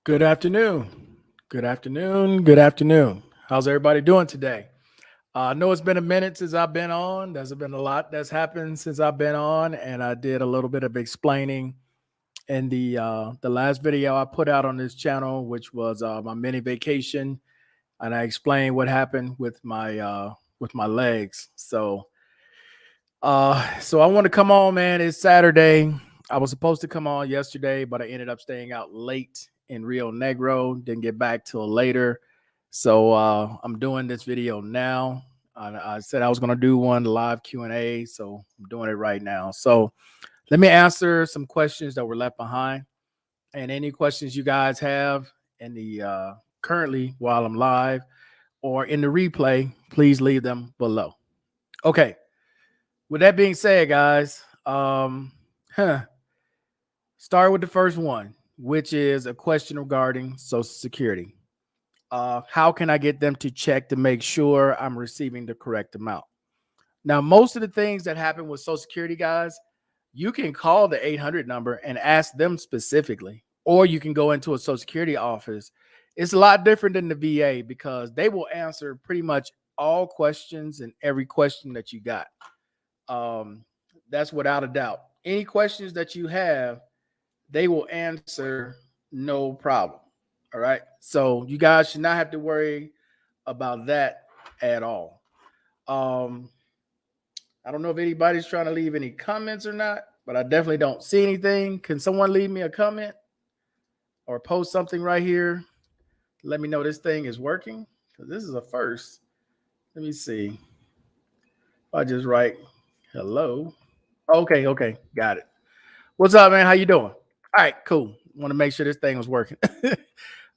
Good afternoon. Good afternoon. Good afternoon. How's everybody doing today? I know it's been a minute since I've been on. There's been a lot that's happened since I've been on, and I did a little bit of explaining in the last video I put out on this channel, which was my mini vacation, and I explained what happened with my legs. So I want to come on, man. It's Saturday. I was supposed to come on yesterday, but I ended up staying out late in Rio Negro. Didn't get back till later. So I'm doing this video now. I said I was going to do one live Q&A, so I'm doing it right now. So let me answer some questions that were left behind, and any questions you guys have in the currently while I'm live or in the replay, please leave them below. Okay. With that being said, guys, start with the first one, which is a question regarding Social Security. How can I get them to check to make sure I'm receiving the correct amount? Now, most of the things that happen with Social Security, guys, you can call the 800 number and ask them specifically, or you can go into a Social Security office. It's a lot different than the VA because they will answer pretty much all questions and every question that you got. That's without a doubt. Any questions that you have, they will answer no problem. All right. So you guys should not have to worry about that at all. I don't know if anybody's trying to leave any comments or not, but I definitely don't see anything. Can someone leave me a comment or post something right here? Let me know this thing is working because this is a first. Let me see. I just write hello. Okay, got it. What's up, man? How you doing? All right, cool. Want to make sure this thing was working.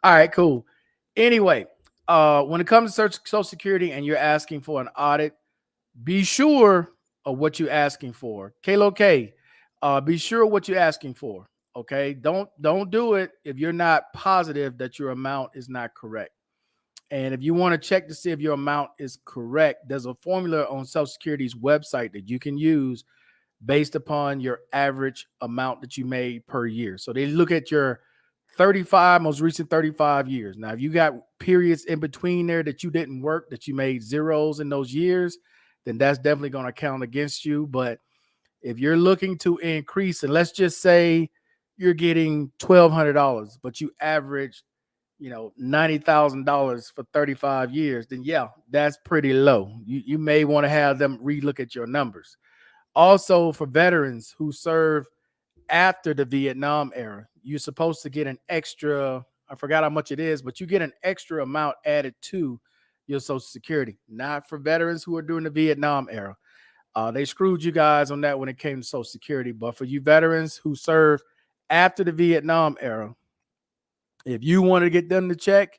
All right, cool. Anyway, when it comes to Social Security and you're asking for an audit, be sure of what you're asking for. Kalo K, be sure what you're asking for. Okay, don't do it if you're not positive that your amount is not correct. And if you want to check to see if your amount is correct, there's a formula on Social Security's website that you can use based upon your average amount that you made per year. So they look at your most recent 35 years. Now, if you got periods in between there that you didn't work, that you made zeros in those years, then that's definitely going to count against you. But if you're looking to increase, and let's just say you're getting $1,200, but you average, $90,000 for 35 years, then yeah, that's pretty low. You may want to have them relook at your numbers. Also, for veterans who serve after the Vietnam era, you're supposed to get an extra, I forgot how much it is, but you get an extra amount added to your Social Security, not for veterans who are during the Vietnam era. They screwed you guys on that when it came to Social Security. But for you veterans who serve after the Vietnam era, if you want to get them to check,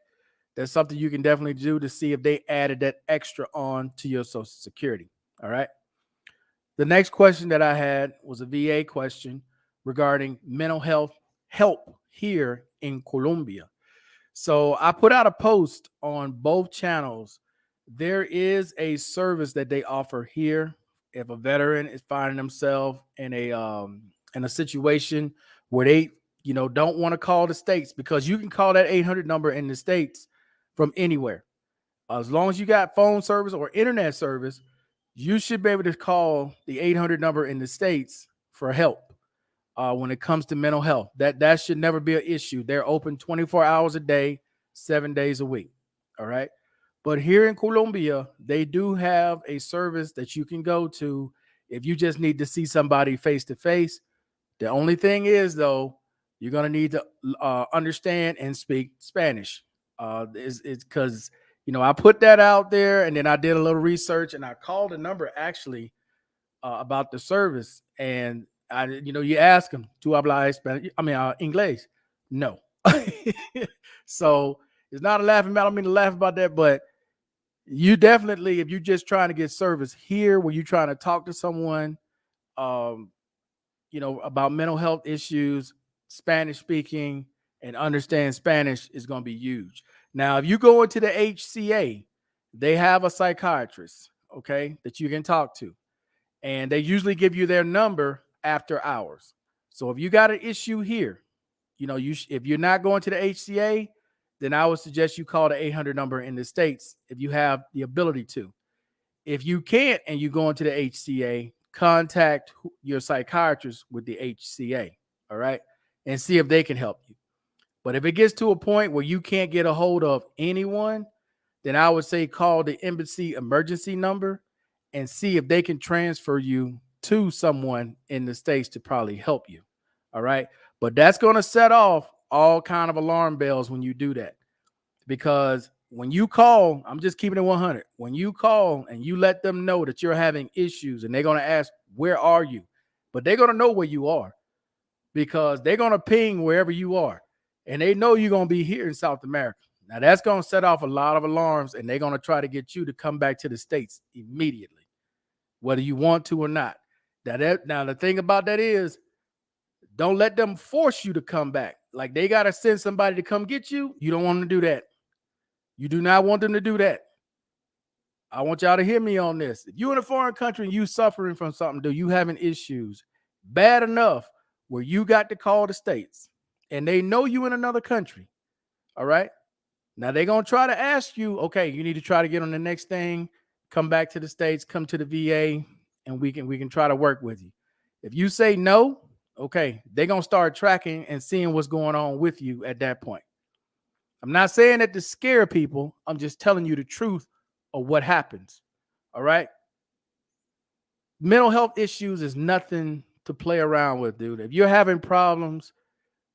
that's something you can definitely do to see if they added that extra on to your Social Security. All right. The next question that I had was a VA question regarding mental health help here in Colombia. So I put out a post on both channels. There is a service that they offer here if a veteran is finding themselves in a situation where they don't want to call the states, because you can call that 800 number in the states from anywhere. As long as you got phone service or internet service, you should be able to call the 800 number in the states for help when it comes to mental health. That should never be an issue. They're open 24 hours a day, 7 days a week. All right. But here in Colombia, they do have a service that you can go to if you just need to see somebody face to face. The only thing is, though, you're going to need to understand and speak Spanish. It's because, I put that out there, and then I did a little research, and I called a number actually about the service. And you ask them, "Tu habla Spanish?" I mean, English? No. So it's not a laughing matter. I don't mean to laugh about that, but you definitely, if you're just trying to get service here, where you're trying to talk to someone, um, about mental health issues, Spanish speaking, and understand Spanish is going to be huge. Now, if you go into the HCA, they have a psychiatrist, okay, that you can talk to, and they usually give you their number after hours. So if you got an issue here, if you're not going to the HCA, then I would suggest you call the 800 number in the States if you have the ability to. If you can't and you go into the HCA, contact your psychiatrist with the HCA, all right, and see if they can help you. But if it gets to a point where you can't get a hold of anyone, then I would say call the embassy emergency number and see if they can transfer you to someone in the States to probably help you. All right. But that's going to set off all kind of alarm bells when you do that. Because when you call, I'm just keeping it 100. When you call and you let them know that you're having issues and they're going to ask, where are you? But they're going to know where you are because they're going to ping wherever you are. And they know you're going to be here in South America. Now, that's going to set off a lot of alarms, and they're going to try to get you to come back to the States immediately, whether you want to or not. Now, the thing about that is, don't let them force you to come back. Like they got to send somebody to come get you. You don't want them to do that. You do not want them to do that. I want y'all to hear me on this. If you're in a foreign country and you suffering from something, do you having issues bad enough where you got to call the States and they know you in another country, all right? Now they're going to try to ask you, okay, you need to try to get on the next thing, come back to the States, come to the VA, and we can try to work with you. If you say no, okay, they're going to start tracking and seeing what's going on with you at that point. I'm not saying that to scare people. I'm just telling you the truth of what happens. All right. Mental health issues is nothing to play around with, dude. If you're having problems,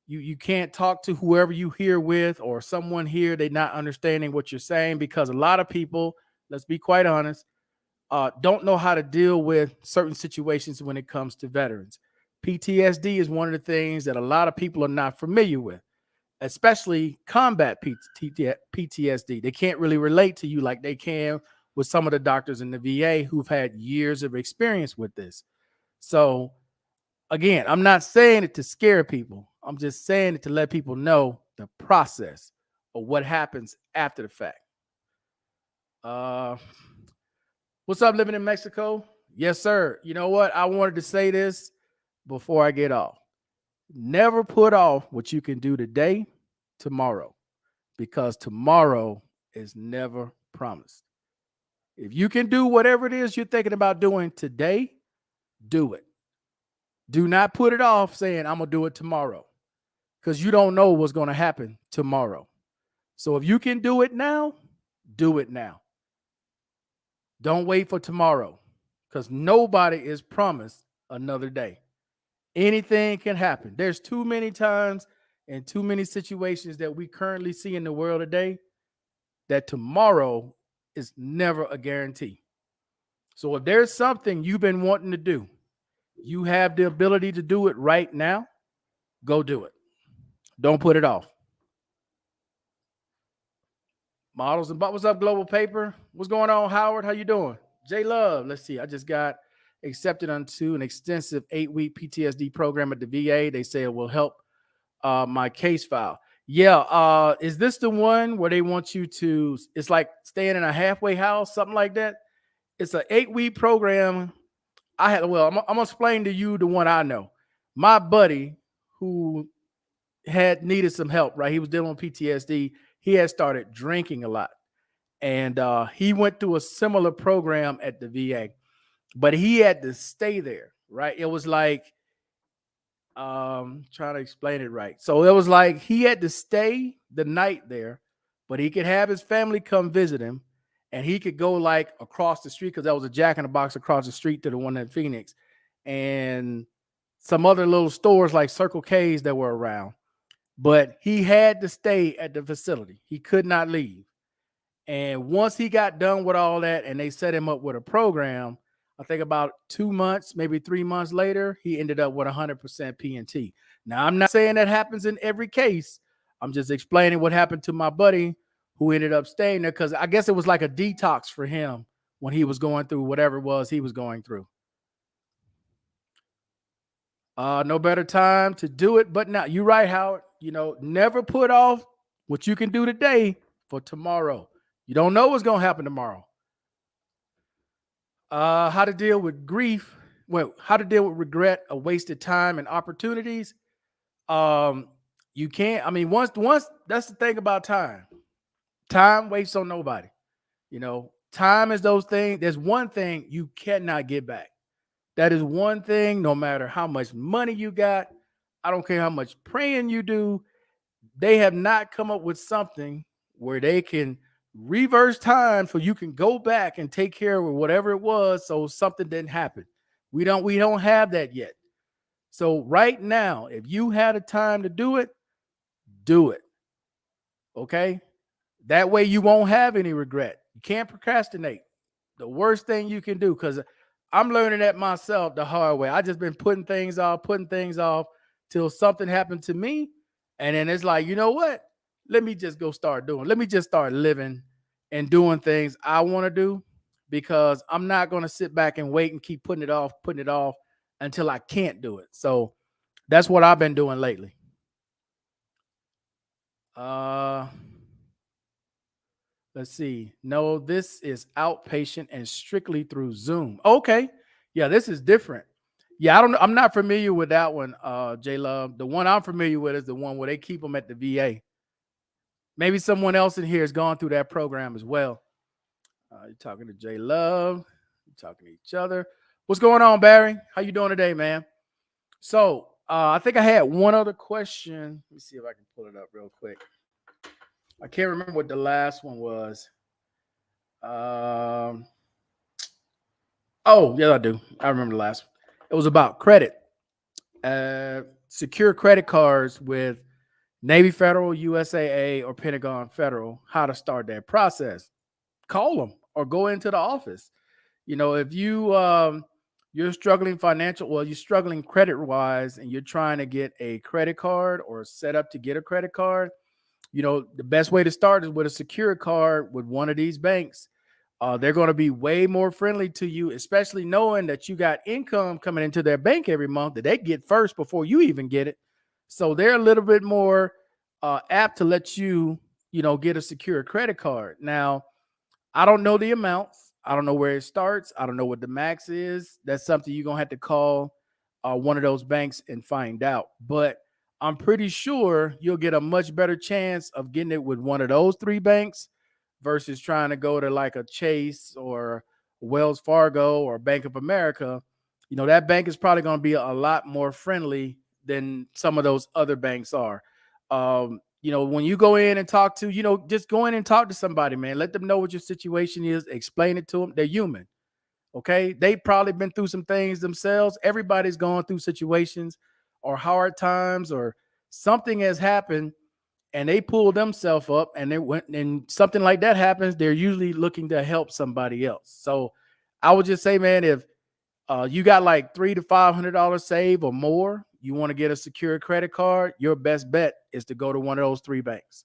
you can't talk to whoever you here with or someone here, they're not understanding what you're saying because a lot of people, let's be quite honest, don't know how to deal with certain situations when it comes to veterans. PTSD is one of the things that a lot of people are not familiar with, especially combat PTSD. They can't really relate to you like they can with some of the doctors in the VA who've had years of experience with this. So, again, I'm not saying it to scare people. I'm just saying it to let people know the process of what happens after the fact. Uh, what's up, living in Mexico? Yes, sir. You know what? I wanted to say this before I get off. Never put off what you can do today, tomorrow, because tomorrow is never promised. If you can do whatever it is you're thinking about doing today, do it. Do not put it off saying, I'm going to do it tomorrow because you don't know what's going to happen tomorrow. So if you can do it now, do it now. Don't wait for tomorrow because nobody is promised another day. Anything can happen. There's too many times and too many situations that we currently see in the world today that tomorrow is never a guarantee. So if there's something you've been wanting to do, you have the ability to do it right now, go do it. Don't put it off. Models and what's up, Global Paper? What's going on, Howard? How you doing? J Love, let's see. I just got accepted onto an extensive 8-week PTSD program at the VA. They say it will help my case file. Yeah, is this the one where they want you to, it's like staying in a halfway house, something like that? It's an 8-week program. I'm gonna explain to you the one I know. My buddy who had needed some help, right? He was dealing with PTSD. He had started drinking a lot. And he went through a similar program at the VA, but he had to stay there, right? It was like, trying to explain it right. So it was like he had to stay the night there, but he could have his family come visit him and he could go like across the street because that was a Jack in the Box across the street to the one in Phoenix and some other little stores like Circle K's that were around. But he had to stay at the facility. He could not leave. And once he got done with all that and they set him up with a program, I think about 2 months, maybe 3 months later, he ended up with 100% PNT. Now, I'm not saying that happens in every case. I'm just explaining what happened to my buddy who ended up staying there because I guess it was like a detox for him when he was going through whatever it was he was going through. No better time to do it, but now you're right, Howard. Never put off what you can do today for tomorrow. You don't know what's going to happen tomorrow. How to deal with grief. Well, how to deal with regret, a wasted time, and opportunities. Um, You can't. I mean, once that's the thing about time. Time waits on nobody. Time is those things. There's one thing you cannot get back. That is one thing, no matter how much money you got, I don't care how much praying you do, they have not come up with something where they can reverse time so you can go back and take care of whatever it was so something didn't happen. We don't have that yet. So right now, if you had a time to do it, do it. Okay? That way you won't have any regret. You can't procrastinate. The worst thing you can do, because I'm learning that myself the hard way. I just been putting things off till something happened to me. And then it's like, you know what? Let me just go start doing. Let me just start living and doing things I want to do, because I'm not going to sit back and wait and keep putting it off until I can't do it. So that's what I've been doing lately. Uh Let's see. No, this is outpatient and strictly through Zoom. Okay. Yeah, this is different. Yeah, I don't know. I'm not familiar with that one, J Love. The one I'm familiar with is the one where they keep them at the VA. Maybe someone else in here has gone through that program as well. You're talking to J Love. You're talking to each other. What's going on, Barry? How you doing today, man? So I think I had one other question. Let me see if I can pull it up real quick. I can't remember what the last one was. Um, oh, yeah, I do. I remember the last one. It was about credit. Secure credit cards with Navy Federal, USAA, or Pentagon Federal. How to start that process? Call them or go into the office. If you're struggling you're struggling credit wise, and you're trying to get a credit card or set up to get a credit card, the best way to start is with a secure card with one of these banks. They're going to be way more friendly to you, especially knowing that you got income coming into their bank every month that they get first before you even get it. So they're a little bit more apt to let you, get a secure credit card. Now, I don't know the amounts. I don't know where it starts. I don't know what the max is. That's something you're gonna have to call one of those banks and find out. But I'm pretty sure you'll get a much better chance of getting it with one of those three banks versus trying to go to like a Chase or Wells Fargo or Bank of America. That bank is probably going to be a lot more friendly than some of those other banks are. When you go in and talk to, just go in and talk to somebody, man. Let them know what your situation is. Explain it to them. They're human. Okay. They probably been through some things themselves. Everybody's gone through situations or hard times or something has happened and they pull themselves up and they went and something like that happens. They're usually looking to help somebody else. So I would just say, man, if you got like $300 to $500 save or more, you want to get a secure credit card, your best bet is to go to one of those three banks.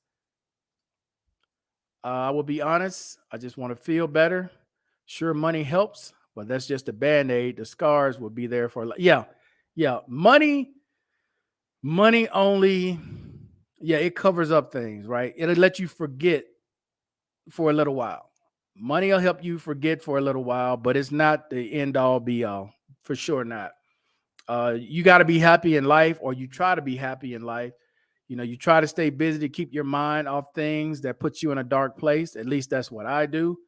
I will be honest. I just want to feel better. Sure, money helps, but that's just a band-aid. The scars will be there for yeah, yeah. Money only, yeah, it covers up things, right? It'll let you forget for a little while. Money will help you forget for a little while, but it's not the end all be all. For sure not. You got to be happy in life, or you try to be happy in life. You try to stay busy to keep your mind off things that put you in a dark place. At least that's what I do.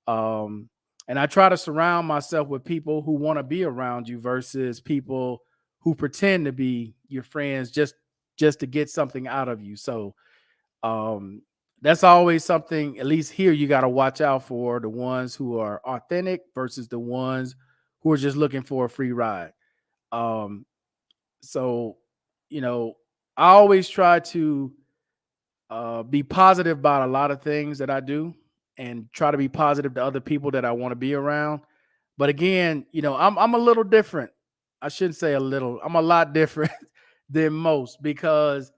Um, and I try to surround myself with people who want to be around you versus people who pretend to be your friends just to get something out of you. So um, that's always something. At least here, you got to watch out for the ones who are authentic versus the ones who are just looking for a free ride. Um, so, you know, I always try to be positive about a lot of things that I do and try to be positive to other people that I want to be around. But again, I'm a little different. I shouldn't say a little. I'm a lot different than most because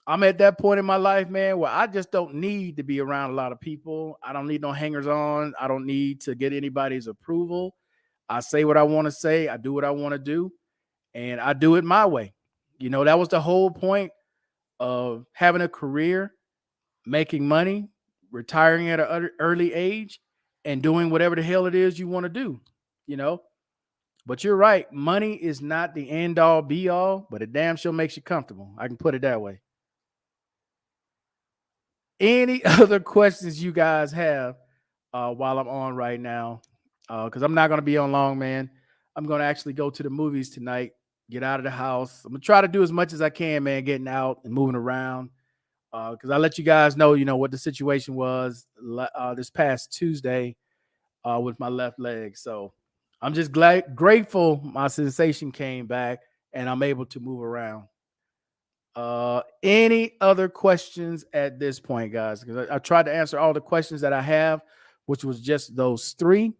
I'm at that point in my life, man, where I just don't need to be around a lot of people. I don't need no hangers on. I don't need to get anybody's approval. I say what I want to say. I do what I want to do, and I do it my way. That was the whole point of having a career, making money, retiring at an early age, and doing whatever the hell it is you want to do, you know. But you're right, money is not the end all be all, but it damn sure makes you comfortable. I can put it that way. Any other questions you guys have while I'm on right now? Because I'm not going to be on long, man. I'm going to actually go to the movies tonight, get out of the house. I'm going to try to do as much as I can, man, getting out and moving around. Because I let you guys know, what the situation was this past Tuesday with my left leg. So I'm just grateful my sensation came back and I'm able to move around. Any other questions at this point, guys? Because I tried to answer all the questions that I have, which was just those three.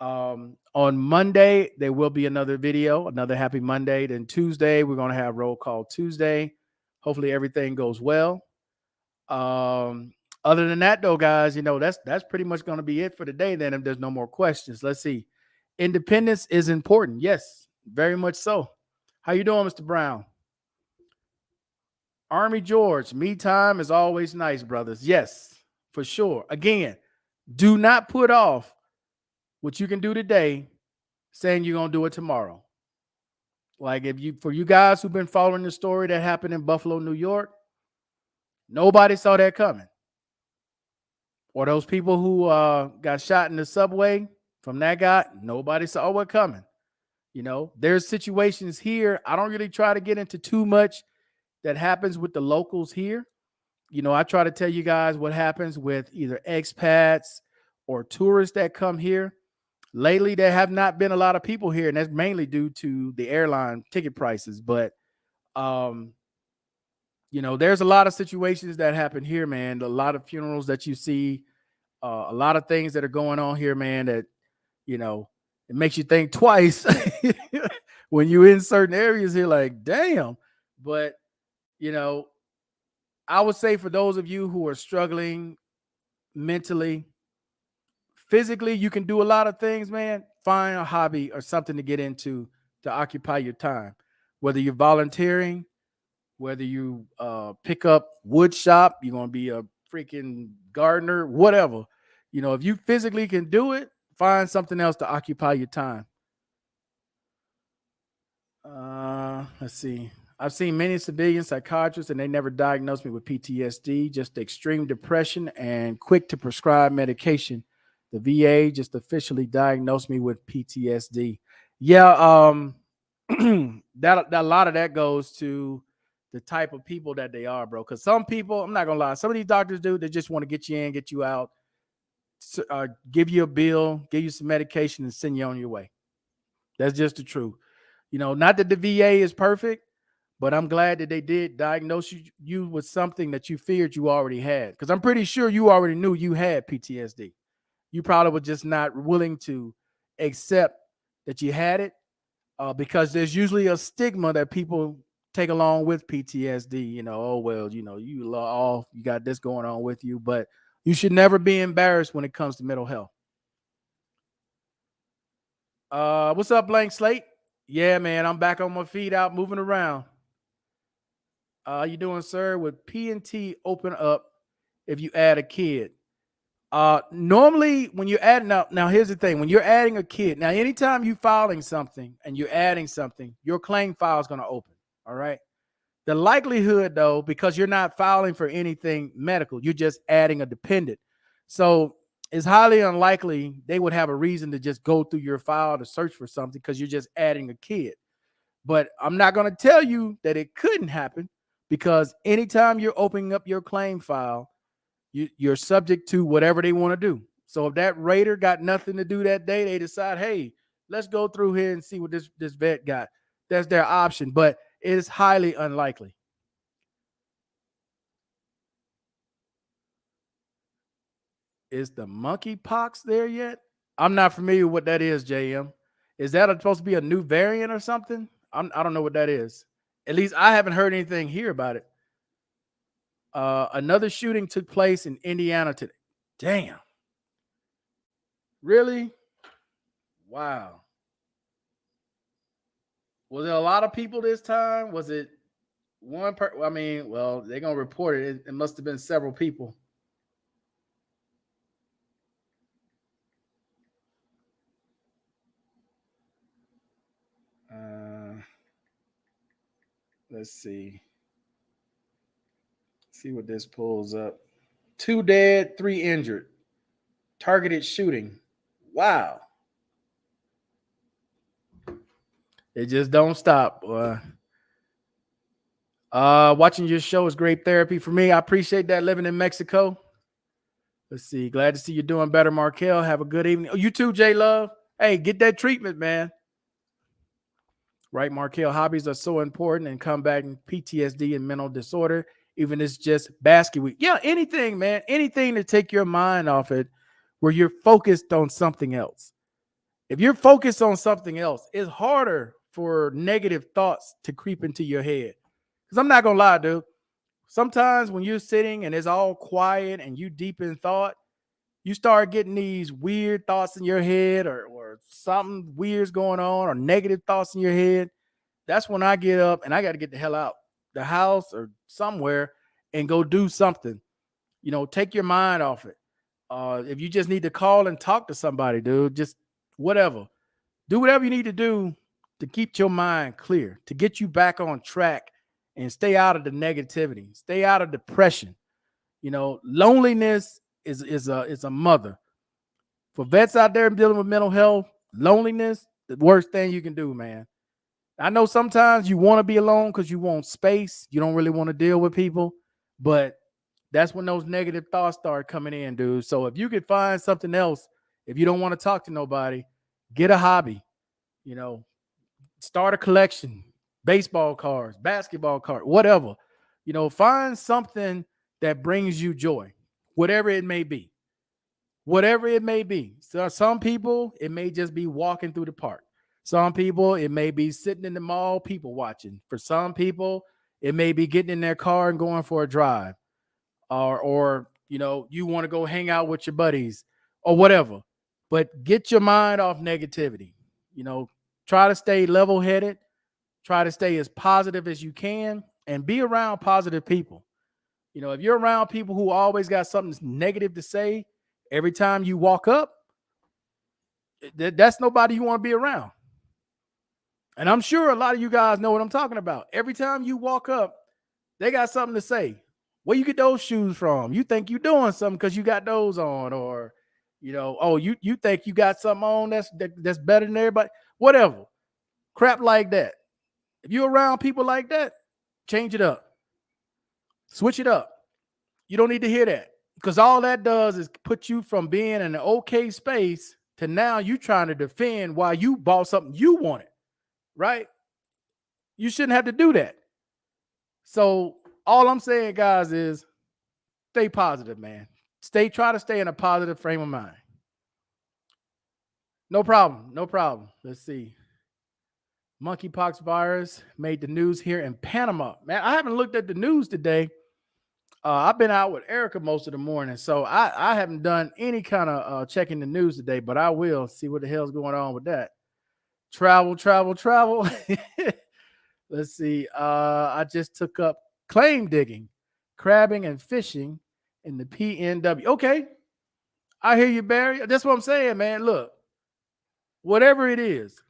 On Monday, there will be another video, another happy Monday. Then Tuesday, we're going to have roll call Tuesday. Hopefully everything goes well. Other than that, though, guys, that's pretty much going to be it for today. Then, if there's no more questions, let's see. Independence is important. Yes, very much so. How you doing, Mr. Brown? Army George, me time is always nice, brothers. Yes, for sure. Again, do not put off what you can do today saying you're gonna do it tomorrow. Like for you guys who've been following the story that happened in Buffalo, New York, nobody saw that coming. Or those people who got shot in the subway from that guy, nobody saw it coming. There's situations here. I don't really try to get into too much that happens with the locals here. I try to tell you guys what happens with either expats or tourists that come here. Lately, there have not been a lot of people here, and that's mainly due to the airline ticket prices. But, there's a lot of situations that happen here, man. A lot of funerals that you see, a lot of things that are going on here, man, that, it makes you think twice when you're in certain areas here, like, damn. But, you know, I would say for those of you who are struggling mentally, physically, you can do a lot of things, man. Find a hobby or something to get into to occupy your time. Whether you're volunteering, whether you pick up wood shop, you're gonna be a freaking gardener, whatever. If you physically can do it, find something else to occupy your time. Let's see. I've seen many civilian psychiatrists and they never diagnosed me with PTSD, just extreme depression and quick to prescribe medication. The VA just officially diagnosed me with PTSD. Yeah, that a lot of that goes to the type of people that they are, bro. Because some people, I'm not gonna lie, some of these doctors do, they just want to get you in, get you out, give you a bill, give you some medication, and send you on your way. That's just the truth. Not that the VA is perfect, but I'm glad that they did diagnose you with something that you feared you already had. Because I'm pretty sure you already knew you had PTSD. You probably were just not willing to accept that you had it because there's usually a stigma that people take along with PTSD. Oh, well, you got this going on with you, but you should never be embarrassed when it comes to mental health. What's up, Blank Slate? Yeah, man, I'm back on my feet out moving around. You doing, sir? With P&T open up if you add a kid? Normally when you're adding now here's the thing. When you're adding a kid, now anytime you filing something and you're adding something, your claim file is going to open. All right. The likelihood though, because you're not filing for anything medical, you're just adding a dependent. So it's highly unlikely they would have a reason to just go through your file to search for something because you're just adding a kid. But I'm not going to tell you that it couldn't happen because anytime you're opening up your claim file, you're subject to whatever they want to do. So if that raider got nothing to do that day, they decide, hey, let's go through here and see what this vet got. That's their option, but it is highly unlikely. Is the monkeypox there yet? I'm not familiar with what that is, JM. Is that supposed to be a new variant or something? I don't know what that is. At least I haven't heard anything here about it. Another shooting took place in Indiana today. Damn. Really? Wow. Was there a lot of people this time? Was it one I mean, well, they're gonna report it. It must have been several people. Uh, let's see. See what this pulls up. 2 dead, 3 injured. Targeted shooting. Wow. It just don't stop. Watching your show is great therapy for me. I appreciate that living in Mexico. Let's see. Glad to see you doing better, Markel. Have a good evening. Oh, you too, J Love. Hey, get that treatment, man. Right, Markel. Hobbies are so important in combating PTSD and mental disorder. Even if it's just basket week. Yeah, anything, man. Anything to take your mind off it where you're focused on something else. If you're focused on something else, it's harder for negative thoughts to creep into your head. Because I'm not going to lie, dude. Sometimes when you're sitting and it's all quiet and you deep in thought, you start getting these weird thoughts in your head or something weird's going on or negative thoughts in your head. That's when I get up and I got to get the hell out the house or somewhere and go do something. Take your mind off it. If you just need to call and talk to somebody, dude, just whatever. Do whatever you need to do to keep your mind clear, to get you back on track and stay out of the negativity, stay out of depression. Loneliness is a mother. For vets out there dealing with mental health, loneliness, the worst thing you can do, man. I know sometimes you want to be alone because you want space. You don't really want to deal with people, but that's when those negative thoughts start coming in, dude. So if you could find something else, if you don't want to talk to nobody, get a hobby, you know, start a collection, baseball cards, basketball cards, whatever. Find something that brings you joy, whatever it may be. Whatever it may be. So some people, it may just be walking through the park. Some people, it may be sitting in the mall, people watching. For some people, it may be getting in their car and going for a drive. Or you want to go hang out with your buddies or whatever. But get your mind off negativity. Try to stay level-headed, try to stay as positive as you can, and be around positive people. If you're around people who always got something negative to say, every time you walk up, that's nobody you want to be around. And I'm sure a lot of you guys know what I'm talking about. Every time you walk up, they got something to say. Where you get those shoes from? You think you're doing something because you got those on, or you think you got something on that's better than everybody. Whatever, crap like that. If you're around people like that, change it up, switch it up. You don't need to hear that, because all that does is put you from being in an okay space to now you trying to defend why you bought something you wanted, right? You shouldn't have to do that. So all I'm saying, guys, is stay positive, man. Try to stay in a positive frame of mind. No problem. No problem. Let's see. Monkeypox virus made the news here in Panama. Man, I haven't looked at the news today. I've been out with Erica most of the morning, so I haven't done any kind of checking the news today, but I will see what the hell's going on with that. Travel. Let's see. I just took up claim digging, crabbing, and fishing in the PNW. Okay. I hear you, Barry. That's what I'm saying, man. Look, whatever it is.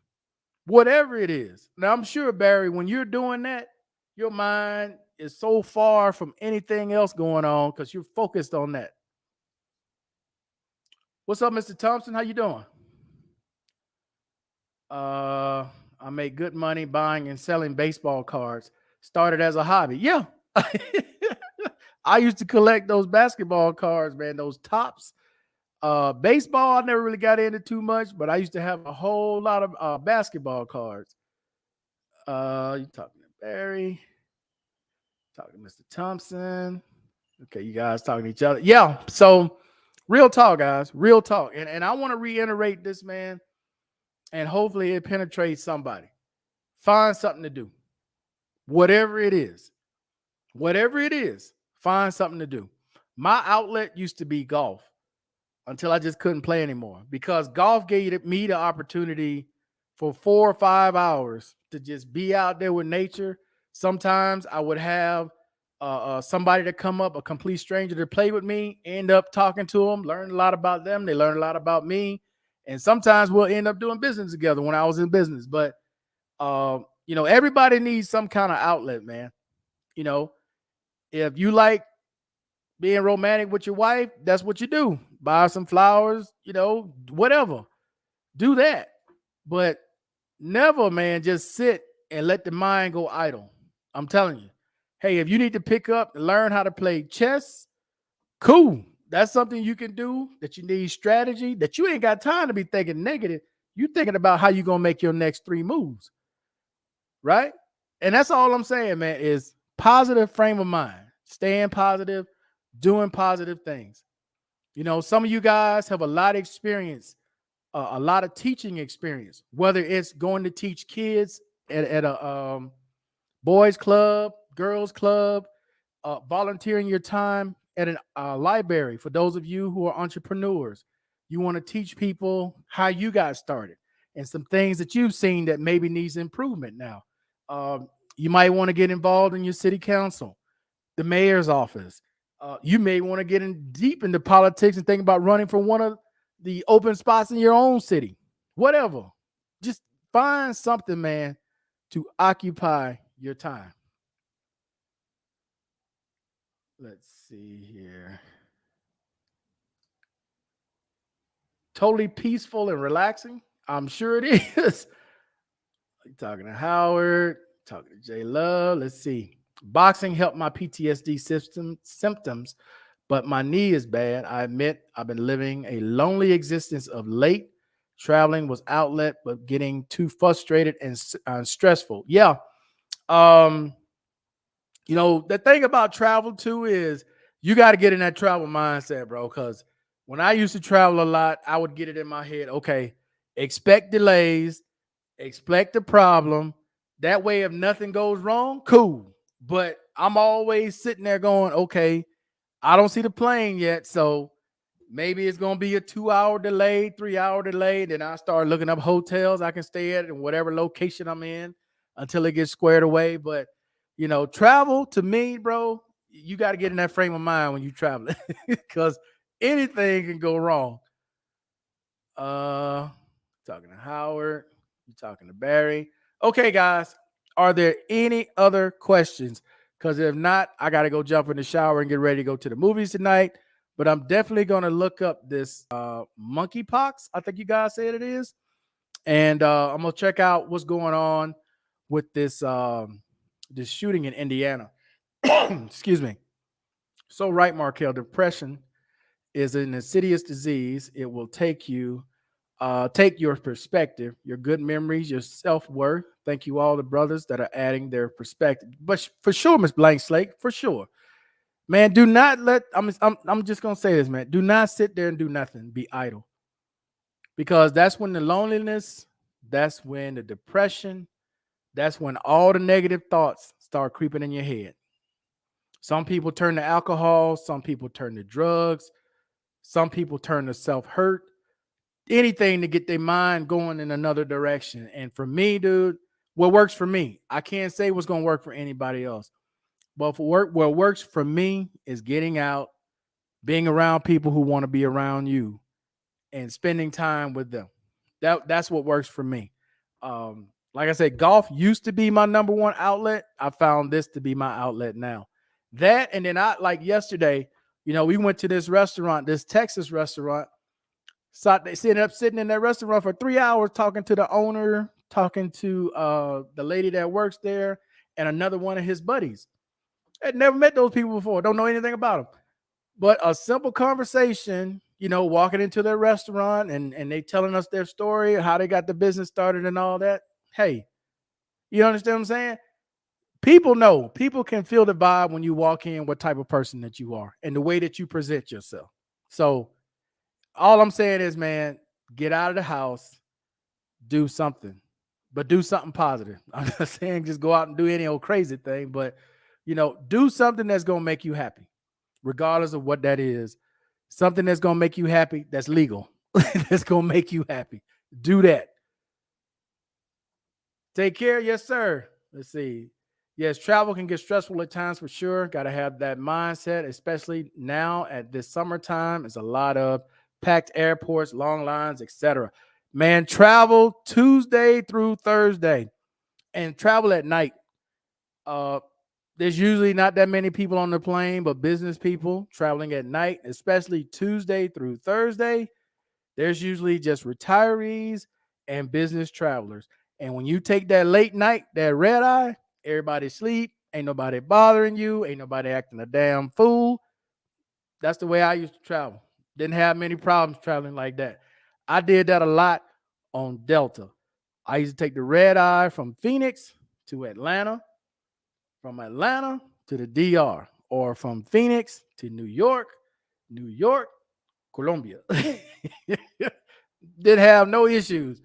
Now, I'm sure, Barry, when you're doing that, your mind is so far from anything else going on because you're focused on that. What's up, Mr. Thompson? How you doing? I make good money buying and selling baseball cards. Started as a hobby. Yeah. I used to collect those basketball cards, man, those tops. Baseball, I never really got into too much, but I used to have a whole lot of basketball cards. You talking to Barry? Talking to Mr. Thompson. Okay, you guys talking to each other. Yeah. So real talk, guys. Real talk. And I want to reiterate this, man. And hopefully it penetrates somebody. Find something to do. Whatever it is. Find something to do. My outlet used to be golf until I just couldn't play anymore, because golf gave me the opportunity for 4 or 5 hours to just be out there with nature. Sometimes I would have somebody to come up, a complete stranger, to play with me, end up talking to them, learn a lot about them. They learn a lot about me. And sometimes we'll end up doing business together when I was in business. But, everybody needs some kind of outlet, man. If you like being romantic with your wife, that's what you do. Buy some flowers, whatever. Do that. But never, man, just sit and let the mind go idle. I'm telling you. Hey, if you need to pick up and learn how to play chess, cool. That's something you can do that you need strategy, that you ain't got time to be thinking negative. You thinking about how you gonna make your next three moves, right? And that's all I'm saying, man, is positive frame of mind, staying positive, doing positive things. Some of you guys have a lot of experience, a lot of teaching experience, whether it's going to teach kids at a boys club, girls club, volunteering your time at a library. For those of you who are entrepreneurs, you want to teach people how you got started and some things that you've seen that maybe needs improvement now. You might want to get involved in your city council, the mayor's office. You may want to get in deep into politics and think about running for one of the open spots in your own city. Whatever. Just find something, man, to occupy your time. Let's see here. Totally peaceful and relaxing. I'm sure it is. Talking to Howard, talking to J Love. Let's see. Boxing helped my PTSD symptoms, but my knee is bad. I admit I've been living a lonely existence of late. Traveling was outlet, but getting too frustrated and stressful. Yeah. Um, the thing about travel too is you got to get in that travel mindset, bro. Because when I used to travel a lot, I would get it in my head. Okay, expect delays, expect the problem. That way, if nothing goes wrong, cool. But I'm always sitting there going, okay, I don't see the plane yet, so maybe it's gonna be a 2-hour delay, 3-hour delay. Then I start looking up hotels I can stay at in whatever location I'm in until it gets squared away. But travel to me, bro, you got to get in that frame of mind when you travel because anything can go wrong. Uh, talking to Howard, you talking to Barry. Okay, guys, are there any other questions? Because if not, I got to go jump in the shower and get ready to go to the movies tonight. But I'm definitely going to look up this monkeypox. I think you guys said it is. And I'm going to check out what's going on with this shooting in Indiana. Excuse me. So right, Markel, depression is an insidious disease. It will take your perspective, your good memories, your self-worth. Thank you all the brothers that are adding their perspective. But for sure, Miss Blank Slate, for sure. Man, do not let I'm just gonna say this, man. Do not sit there and do nothing, be idle. Because that's when the loneliness, that's when the depression, that's when all the negative thoughts start creeping in your head. Some people turn to alcohol, some people turn to drugs, some people turn to self-hurt, anything to get their mind going in another direction. And for me, dude, what works for me, I can't say what's going to work for anybody else. But what works for me is getting out, being around people who want to be around you, and spending time with them. That's what works for me. Like I said, golf used to be my number one outlet. I found this to be my outlet now. That and then I like yesterday, we went to this restaurant, this Texas restaurant. So they ended up sitting in that restaurant for 3 hours talking to the owner, talking to the lady that works there, and another one of his buddies. I'd never met those people before, don't know anything about them. But a simple conversation, walking into their restaurant and they telling us their story, how they got the business started and all that. Hey, you understand what I'm saying? People can feel the vibe when you walk in, what type of person that you are and the way that you present yourself. So all I'm saying is, man, get out of the house, do something, but do something positive. I'm not saying just go out and do any old crazy thing, but do something that's gonna make you happy, regardless of what that is. Something that's gonna make you happy, that's legal, that's gonna make you happy. Do that. Take care, yes, sir. Let's see. Yes, travel can get stressful at times for sure. Got to have that mindset, especially now at this summertime. It's a lot of packed airports, long lines, etc. Man, travel Tuesday through Thursday and travel at night. Uh, There's usually not that many people on the plane, but business people traveling at night, especially Tuesday through Thursday, there's usually just retirees and business travelers. And when you take that late night, that red eye, everybody sleep, ain't nobody bothering you, ain't nobody acting a damn fool. That's the way I used to travel. Didn't have many problems traveling like that. I did that a lot on Delta. I used to take the red eye from Phoenix to Atlanta, from Atlanta to the DR, or from Phoenix to New York, New York, Colombia. Didn't have no issues.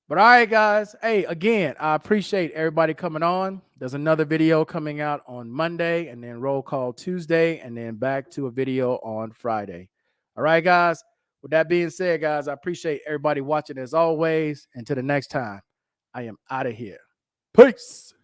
But all right, guys. Hey, again, I appreciate everybody coming on. There's another video coming out on Monday, and then roll call Tuesday, and then back to a video on Friday. All right, guys. With that being said, guys, I appreciate everybody watching as always. Until the next time, I am out of here. Peace.